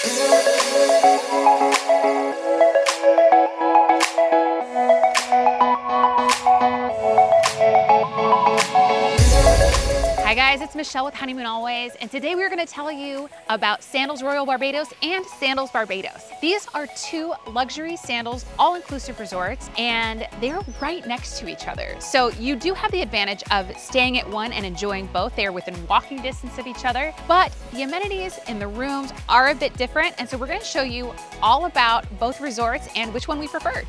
Hi guys, it's Michelle with Honeymoon Always, and today we're going to tell you about Sandals Royal Barbados and Sandals Barbados. These are two luxury Sandals all-inclusive resorts, and they're right next to each other. So you do have the advantage of staying at one and enjoying both. They are within walking distance of each other, but the amenities in the rooms are a bit different, and so we're going to show you all about both resorts and which one we preferred.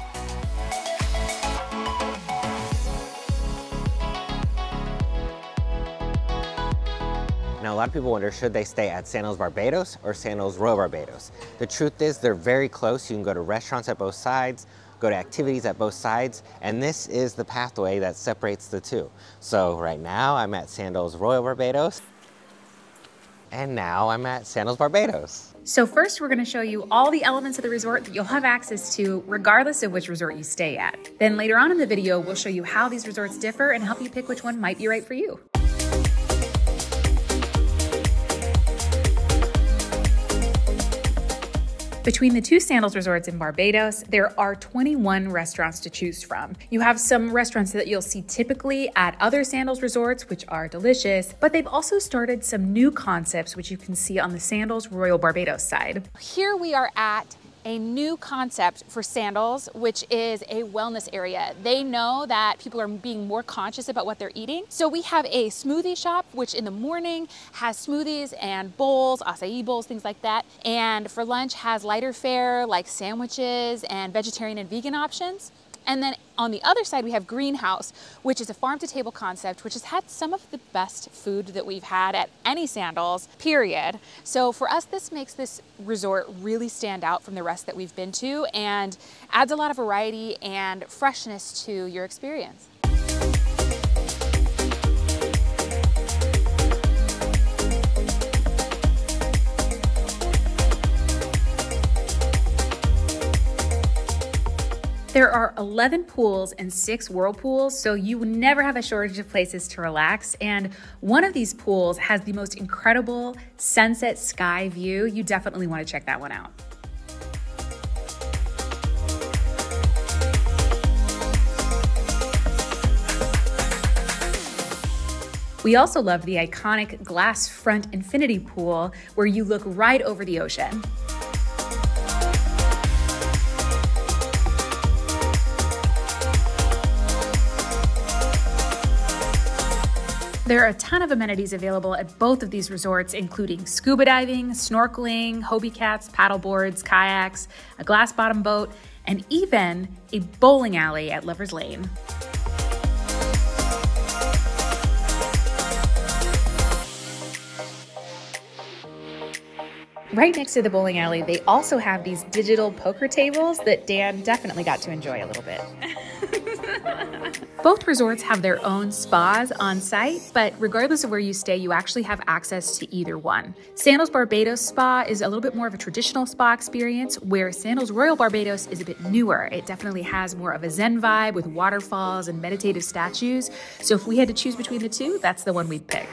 Now, a lot of people wonder, should they stay at Sandals Barbados or Sandals Royal Barbados? The truth is they're very close. You can go to restaurants at both sides, go to activities at both sides, and this is the pathway that separates the two. So right now I'm at Sandals Royal Barbados, and now I'm at Sandals Barbados. So first we're going to show you all the elements of the resort that you'll have access to regardless of which resort you stay at. Then later on in the video, we'll show you how these resorts differ and help you pick which one might be right for you. Between the two Sandals resorts in Barbados, there are 21 restaurants to choose from. You have some restaurants that you'll see typically at other Sandals resorts, which are delicious, but they've also started some new concepts, which you can see on the Sandals Royal Barbados side. Here we are at a new concept for Sandals, which is a wellness area. They know that people are being more conscious about what they're eating. So we have a smoothie shop, which in the morning has smoothies and bowls, acai bowls, things like that. And for lunch has lighter fare like sandwiches and vegetarian and vegan options. And then on the other side, we have Greenhouse, which is a farm-to-table concept, which has had some of the best food that we've had at any Sandals, period. So for us, this makes this resort really stand out from the rest that we've been to and adds a lot of variety and freshness to your experience. There are 11 pools and 6 whirlpools, so you never have a shortage of places to relax. And one of these pools has the most incredible sunset sky view. You definitely want to check that one out. We also love the iconic glass front infinity pool where you look right over the ocean. There are a ton of amenities available at both of these resorts, including scuba diving, snorkeling, Hobie cats, paddle boards, kayaks, a glass bottom boat, and even a bowling alley at Lover's Lane. Right next to the bowling alley, they also have these digital poker tables that Dan definitely got to enjoy a little bit. Both resorts have their own spas on site, but regardless of where you stay, you actually have access to either one. Sandals Barbados Spa is a little bit more of a traditional spa experience, where Sandals Royal Barbados is a bit newer. It definitely has more of a Zen vibe with waterfalls and meditative statues. So if we had to choose between the two, that's the one we'd pick.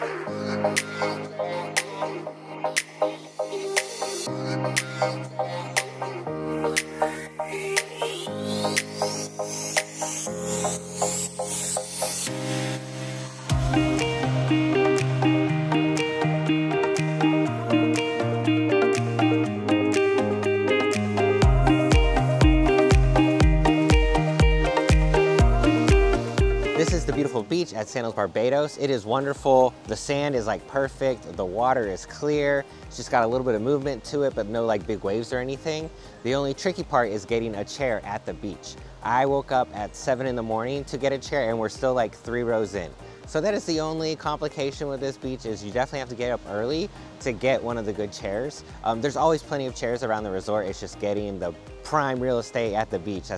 This is the beautiful beach at Sandals Barbados. It is wonderful. The sand is like perfect. The water is clear. It's just got a little bit of movement to it, but no like big waves or anything. The only tricky part is getting a chair at the beach. I woke up at 7 in the morning to get a chair and we're still like 3 rows in. So that is the only complication with this beach, is you definitely have to get up early to get one of the good chairs. There's always plenty of chairs around the resort. It's just getting the prime real estate at the beach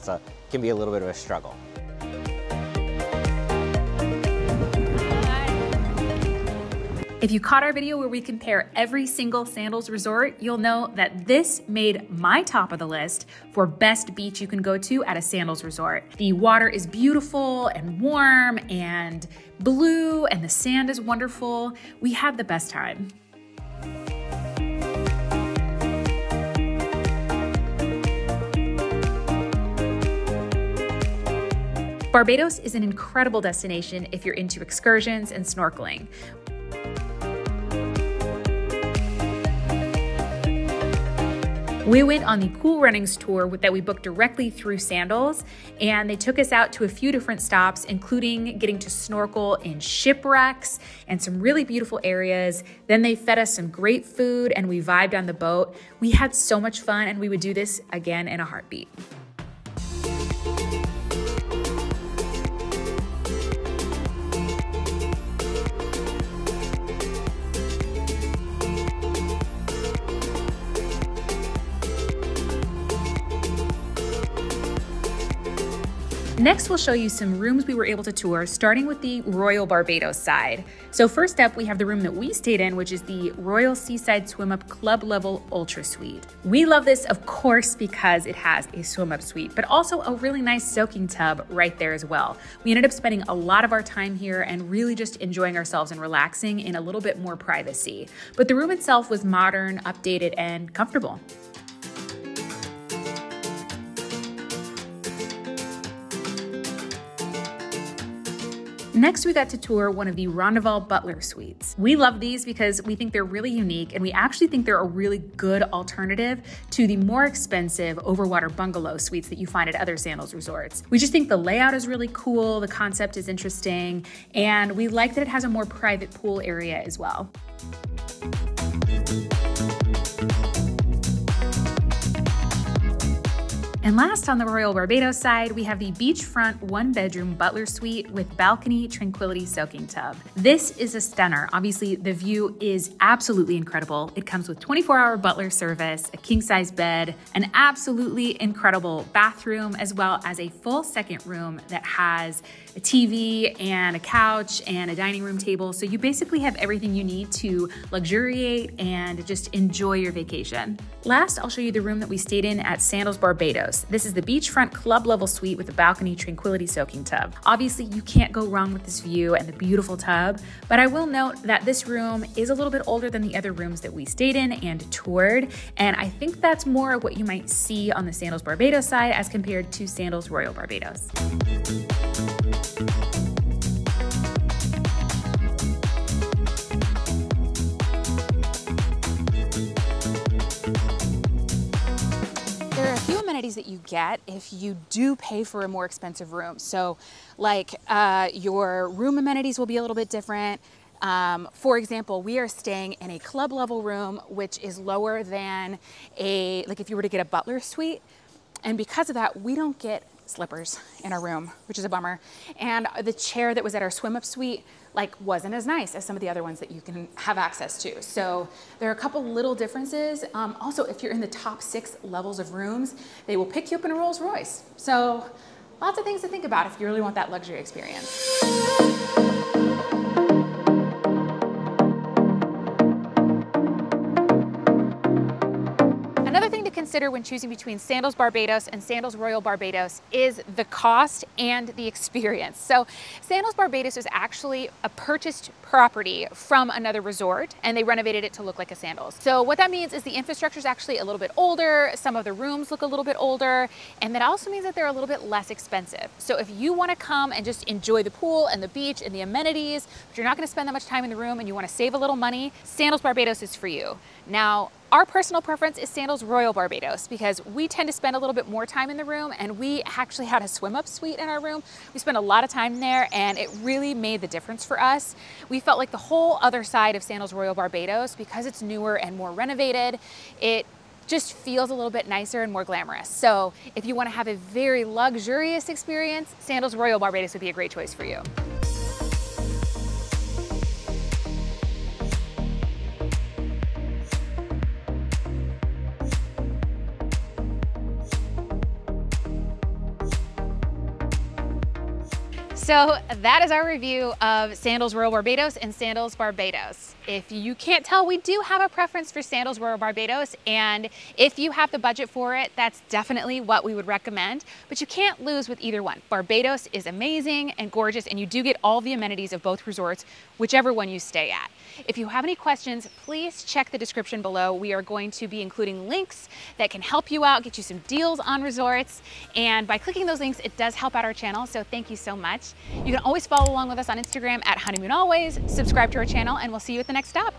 can be a little bit of a struggle. If you caught our video where we compare every single Sandals resort, you'll know that this made my top of the list for best beach you can go to at a Sandals resort. The water is beautiful and warm and blue, and the sand is wonderful. We had the best time. Barbados is an incredible destination if you're into excursions and snorkeling. We went on the Cool Runnings tour that we booked directly through Sandals, and they took us out to a few different stops, including getting to snorkel in shipwrecks and some really beautiful areas. Then they fed us some great food and we vibed on the boat. We had so much fun, and we would do this again in a heartbeat. Next, we'll show you some rooms we were able to tour, starting with the Royal Barbados side. So first up, we have the room that we stayed in, which is the Royal Seaside Swim Up Club Level Ultra Suite. We love this, of course, because it has a swim up suite, but also a really nice soaking tub right there as well. We ended up spending a lot of our time here and really just enjoying ourselves and relaxing in a little bit more privacy. But the room itself was modern, updated, and comfortable. Next, we got to tour one of the Rondeval Butler suites. We love these because we think they're really unique, and we actually think they're a really good alternative to the more expensive overwater bungalow suites that you find at other Sandals resorts. We just think the layout is really cool, the concept is interesting, and we like that it has a more private pool area as well. And last, on the Royal Barbados side, we have the beachfront one-bedroom butler suite with balcony tranquility soaking tub. This is a stunner. Obviously, the view is absolutely incredible. It comes with 24-hour butler service, a king-size bed, an absolutely incredible bathroom, as well as a full second room that has a TV and a couch and a dining room table. So you basically have everything you need to luxuriate and just enjoy your vacation. Last, I'll show you the room that we stayed in at Sandals Barbados. This is the beachfront club level suite with a balcony tranquility soaking tub. Obviously, you can't go wrong with this view and the beautiful tub, but I will note that this room is a little bit older than the other rooms that we stayed in and toured, and I think that's more what you might see on the Sandals Barbados side as compared to Sandals Royal Barbados. That you get if you do pay for a more expensive room. So like your room amenities will be a little bit different. For example, we are staying in a club level room, which is lower than like if you were to get a butler suite. And because of that, we don't get slippers in our room, which is a bummer. And the chair that was at our swim up suite wasn't as nice as some of the other ones that you can have access to. So there are a couple little differences. Also, if you're in the top 6 levels of rooms, they will pick you up in a Rolls Royce. So lots of things to think about if you really want that luxury experience. Consider when choosing between Sandals Barbados and Sandals Royal Barbados is the cost and the experience. So Sandals Barbados is actually a purchased property from another resort, and they renovated it to look like a Sandals. So what that means is the infrastructure is actually a little bit older, some of the rooms look a little bit older, and that also means that they're a little bit less expensive. So if you want to come and just enjoy the pool and the beach and the amenities, but you're not going to spend that much time in the room and you want to save a little money, Sandals Barbados is for you. Now, our personal preference is Sandals Royal Barbados because we tend to spend a little bit more time in the room, and we actually had a swim up suite in our room. We spent a lot of time there, and it really made the difference for us. We felt like the whole other side of Sandals Royal Barbados, because it's newer and more renovated, it just feels a little bit nicer and more glamorous. So if you want to have a very luxurious experience, Sandals Royal Barbados would be a great choice for you. So that is our review of Sandals Royal Barbados and Sandals Barbados. If you can't tell, we do have a preference for Sandals Royal Barbados, and if you have the budget for it, that's definitely what we would recommend, but you can't lose with either one. Barbados is amazing and gorgeous, and you do get all the amenities of both resorts, whichever one you stay at. If you have any questions, please check the description below. We are going to be including links that can help you out, get you some deals on resorts. And by clicking those links, it does help out our channel. So thank you so much. You can always follow along with us on Instagram at HoneymoonAlways, subscribe to our channel, and we'll see you at the next stop.